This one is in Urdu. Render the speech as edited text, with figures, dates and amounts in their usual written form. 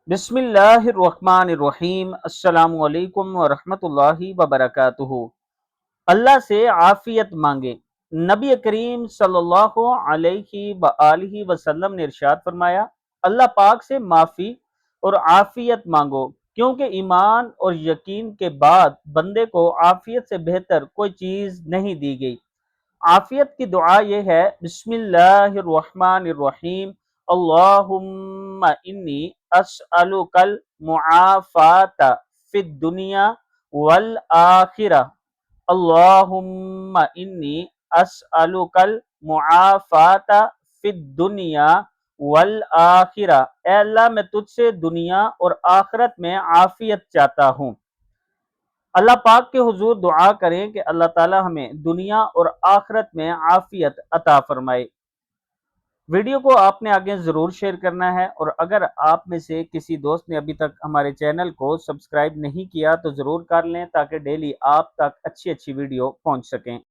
بسم اللہ الرحمن الرحیم۔ السلام علیکم ورحمۃ اللہ وبرکاتہ۔ اللہ سے عافیت مانگے۔ نبی کریم صلی اللہ علیہ وآلہ وسلم نے ارشاد فرمایا، اللہ پاک سے معافی اور عافیت مانگو، کیونکہ ایمان اور یقین کے بعد بندے کو عافیت سے بہتر کوئی چیز نہیں دی گئی۔ عافیت کی دعا یہ ہے، بسم اللہ الرحمن الرحیم، اللہم انی اسألک المعافات فی الدنیا والآخرہ، اللہم انی اسألک المعافات فی الدنیا والآخرہ، اے اللہ میں تجھ سے دنیا اور آخرت میں عافیت چاہتا ہوں۔ اللہ پاک کے حضور دعا کریں کہ اللہ تعالی ہمیں دنیا اور آخرت میں عافیت عطا فرمائے۔ ویڈیو کو آپ نے آگے ضرور شیئر کرنا ہے، اور اگر آپ میں سے کسی دوست نے ابھی تک ہمارے چینل کو سبسکرائب نہیں کیا تو ضرور کر لیں، تاکہ ڈیلی آپ تک اچھی ویڈیو پہنچ سکیں۔